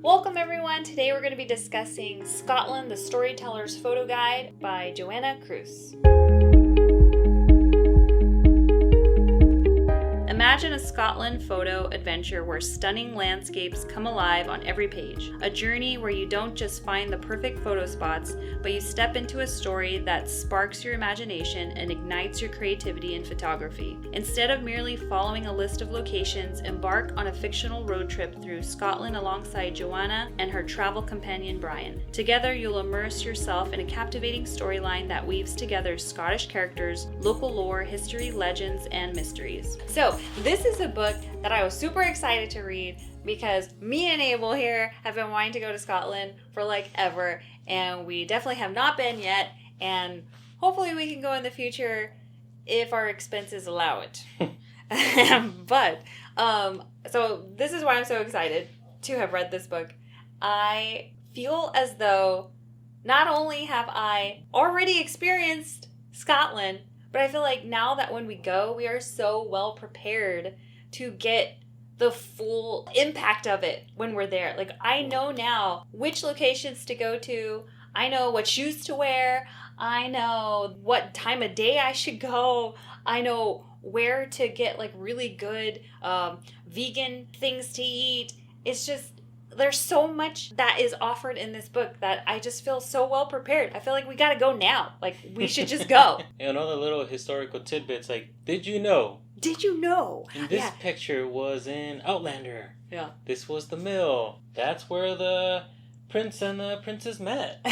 Welcome everyone! Today we're going to be discussing Scotland, the Storyteller's Photo Guide by Joanna Cruz. Imagine a Scotland photo adventure where stunning landscapes come alive on every page. A journey where you don't just find the perfect photo spots, but you step into a story that sparks your imagination and ignites your creativity in photography. Instead of merely following a list of locations, embark on a fictional road trip through Scotland alongside Joanna and her travel companion Brian. Together, you'll immerse yourself in a captivating storyline that weaves together Scottish characters, local lore, history, legends, and mysteries. So, this is a book that I was super excited to read because me and Abel here have been wanting to go to Scotland for like ever, and we definitely have not been yet, and hopefully we can go in the future if our expenses allow it. So this is why I'm so excited to have read this book. I feel as though not only have I already experienced Scotland, but I feel like now that when we go, we are so well prepared to get the full impact of it when we're there. Like, I know now which locations to go to. I know what shoes to wear. I know what time of day I should go. I know where to get like really good vegan things to eat. It's just, there's so much that is offered in this book that I just feel so well prepared. I feel like we gotta go now. Like, we should just go. And all the little historical tidbits, like, did you know? Did you know? And this picture was in Outlander. Yeah. This was the mill. That's where the prince and the princess met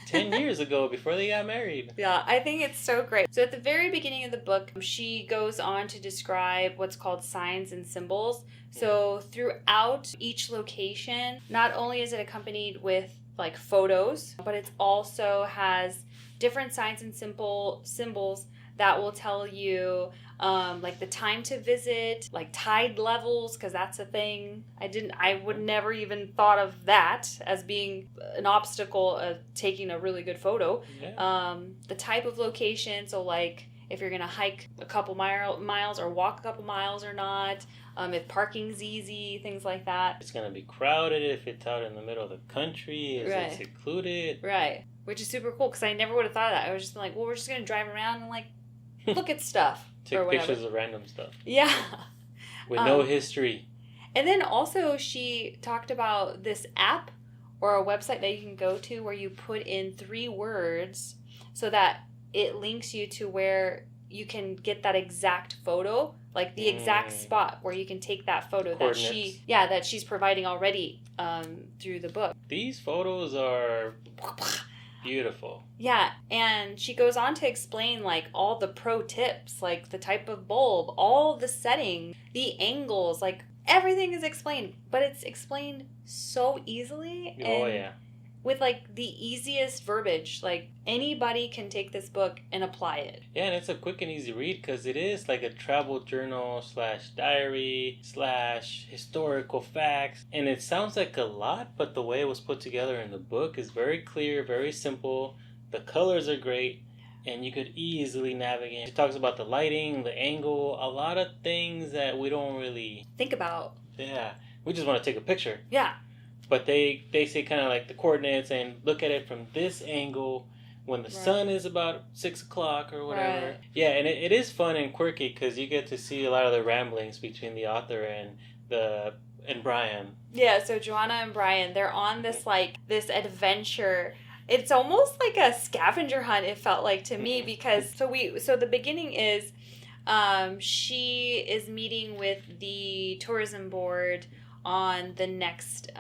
10 years ago before they got married. Yeah, I think it's so great. So at the very beginning of the book, she goes on to describe what's called signs and symbols. So throughout each location, not only is it accompanied with like photos, but it also has different signs and symbols that will tell you like the time to visit, like tide levels, because that's a thing. I would never even thought of that as being an obstacle of taking a really good photo. Yeah. The type of location, so like if you're gonna hike a couple miles or walk a couple miles or not, if parking's easy, things like that. It's gonna be crowded if it's out in the middle of the country. Is it secluded? Right, which is super cool because I never would have thought of that. I was just like, well, we're just gonna drive around and like look at stuff. Take pictures of random stuff. Yeah. With no history. And then also she talked about this app or a website that you can go to where you put in 3 words so that it links you to where you can get that exact photo, like the exact spot where you can take that photo that she's providing already through the book. These photos are beautiful. Yeah, and she goes on to explain like all the pro tips, like the type of bulb, all the setting, the angles, like everything is explained, but it's explained so easily. And with like the easiest verbiage. Like anybody can take this book and apply it. Yeah, and it's a quick and easy read because it is like a travel journal / diary / historical facts. And it sounds like a lot, but the way it was put together in the book is very clear, very simple. The colors are great, and you could easily navigate. She talks about the lighting, the angle, a lot of things that we don't really think about. Yeah, we just want to take a picture. Yeah. But they say kind of like the coordinates and look at it from this angle when the sun is about 6 o'clock or whatever. Right. Yeah, and it is fun and quirky because you get to see a lot of the ramblings between the author and Brian. Yeah, so Joanna and Brian, they're on this this adventure. It's almost like a scavenger hunt, it felt like to me, because so the beginning is she is meeting with the tourism board on the next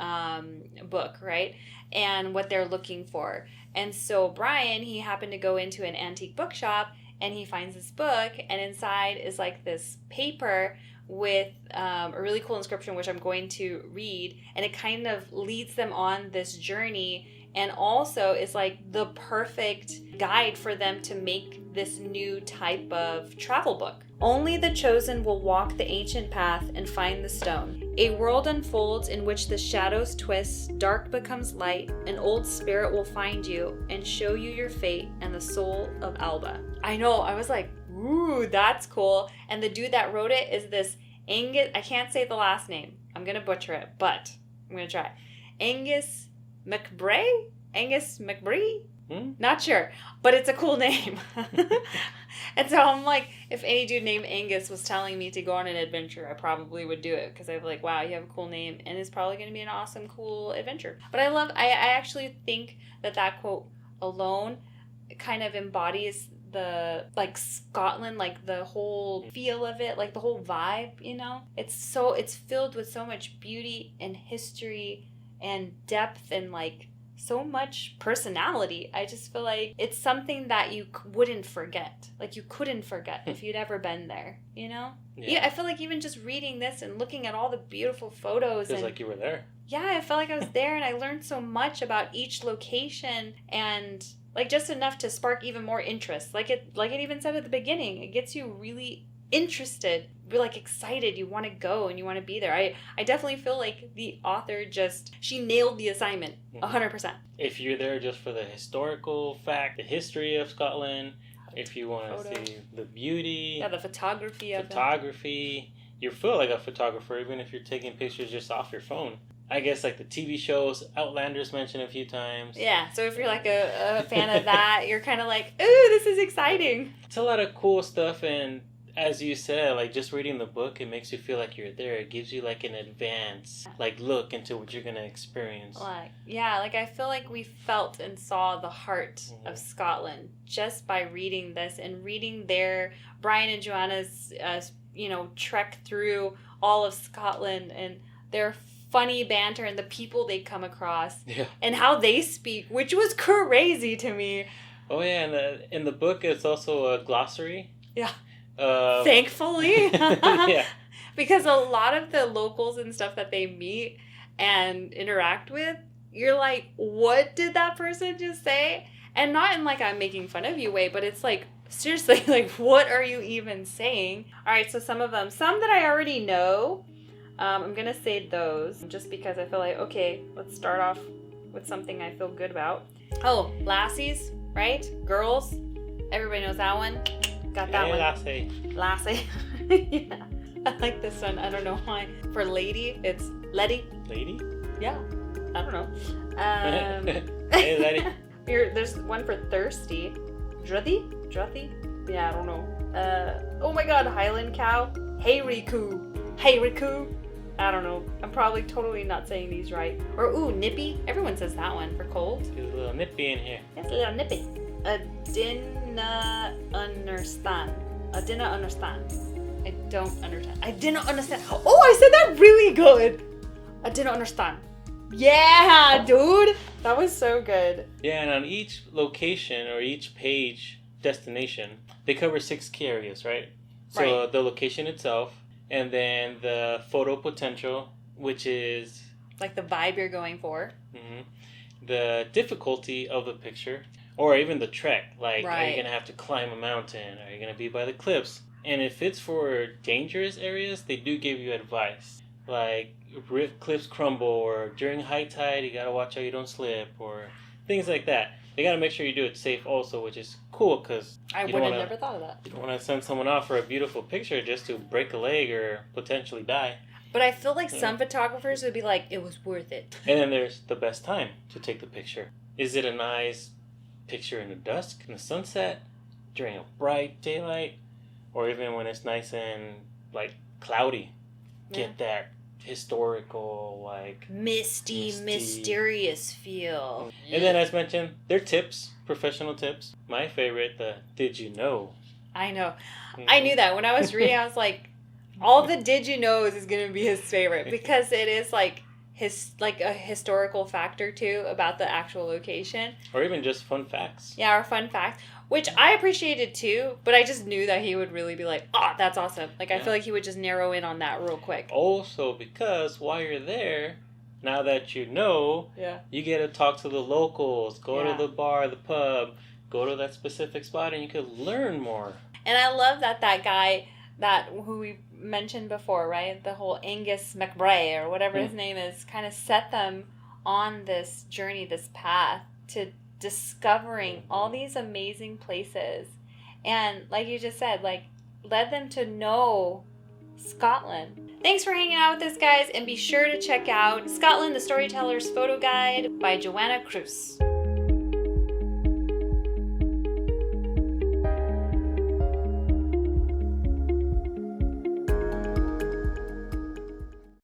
book, right? And what they're looking for. And so Brian, he happened to go into an antique bookshop and he finds this book, and inside is like this paper with a really cool inscription, which I'm going to read, and it kind of leads them on this journey, and also is like the perfect guide for them to make this new type of travel book. Only the chosen will walk the ancient path and find the stone. A world unfolds in which the shadows twist, dark becomes light, an old spirit will find you and show you your fate and the soul of Alba. I know, I was like, ooh, that's cool. And the dude that wrote it is this Angus, I can't say the last name. I'm going to butcher it, but I'm going to try. Angus McBray? Angus McBree? Hmm? Not sure, but it's a cool name. And so I'm like, if any dude named Angus was telling me to go on an adventure, I probably would do it because I'd be like, wow, you have a cool name and it's probably going to be an awesome, cool adventure. But I actually think that quote alone kind of embodies the, like, Scotland, like the whole feel of it, like the whole vibe, you know? It's filled with so much beauty and history and depth and, like, so much personality. I just feel like it's something that you wouldn't forget. Like, you couldn't forget if you'd ever been there, you know? Yeah, I feel like even just reading this and looking at all the beautiful photos. Feels like you were there. Yeah, I felt like I was there, and I learned so much about each location, and, like, just enough to spark even more interest. Like it even said at the beginning, it gets you really interested. You're, like, excited. You want to go and you want to be there. I definitely feel like the author she nailed the assignment 100%. If you're there just for the historical fact, the history of Scotland, if you want to see the beauty, the photography of photography, you feel like a photographer even if you're taking pictures just off your phone. I guess, like, the TV shows, Outlander's mentioned a few times. Yeah, so if you're, like, a fan of that, you're kind of like, ooh, this is exciting. It's a lot of cool stuff, and as you said, like, just reading the book, it makes you feel like you're there. It gives you, like, an advance, like, look into what you're going to experience. Like, I feel like we felt and saw the heart of Scotland just by reading this and reading Brian and Joanna's, trek through all of Scotland and their funny banter and the people they come across and how they speak, which was crazy to me. Oh, yeah, and in the book, it's also a glossary. Yeah. Thankfully. Yeah. Because a lot of the locals and stuff that they meet and interact with, you're like, what did that person just say? And not in, like, I'm making fun of you way, but it's like, seriously, like, what are you even saying? All right, so some that I already know, I'm going to say those just because I feel like, okay, let's start off with something I feel good about. Oh, lassies, right? Girls. Everybody knows that one. Got that one. Lassie. Yeah. I like this one. I don't know why. For lady, it's Letty. Lady? Yeah. I don't know. Hey, Letty. There's one for thirsty. Druthy? Yeah, I don't know. Oh my god, Highland cow. Hey-riku. I don't know. I'm probably totally not saying these right. Or, nippy. Everyone says that one for cold. There's a little nippy in here. It's a little nippy. I didn't understand. I don't understand. I didn't understand. Oh, I said that really good. I didn't understand. Yeah, dude. That was so good. Yeah, and on each location or each page destination, they cover 6 key areas, right? So the location itself, and then the photo potential, which is... like the vibe you're going for. Mm-hmm. The difficulty of the picture, or even the trek. Like, are you going to have to climb a mountain? Are you going to be by the cliffs? And if it's for dangerous areas, they do give you advice. Like, cliffs crumble, or during high tide, you got to watch out you don't slip, or things like that. They got to make sure you do it safe also, which is cool, because I would have never thought of that. You don't want to send someone off for a beautiful picture just to break a leg or potentially die. But I feel like some photographers would be like, it was worth it. And then there's the best time to take the picture. Is it a nice picture in the dusk, in the sunset, during a bright daylight, or even when it's nice and, like, cloudy? Get that historical, like... misty, mysterious feel. And then, as mentioned, they're tips, professional tips. My favorite, the did you know? I know. Mm-hmm. I knew that. When I was reading, I was like, all the did you knows is going to be his favorite, because it is, like, a historical factor, too, about the actual location. Or even just fun facts. Yeah, or fun facts. Which I appreciated too, but I just knew that he would really be like, that's awesome. Like, I feel like he would just narrow in on that real quick. Also, because while you're there, now that you know, you get to talk to the locals, go to the bar, the pub, go to that specific spot, and you could learn more. And I love that guy, who we mentioned before, right? The whole Angus McBray, or whatever his name is, kind of set them on this journey, this path to discovering all these amazing places, and like you just said, like, led them to know Scotland. Thanks for hanging out with us, guys, and be sure to check out Scotland the Storyteller's Photo Guide by Joanna Cruz.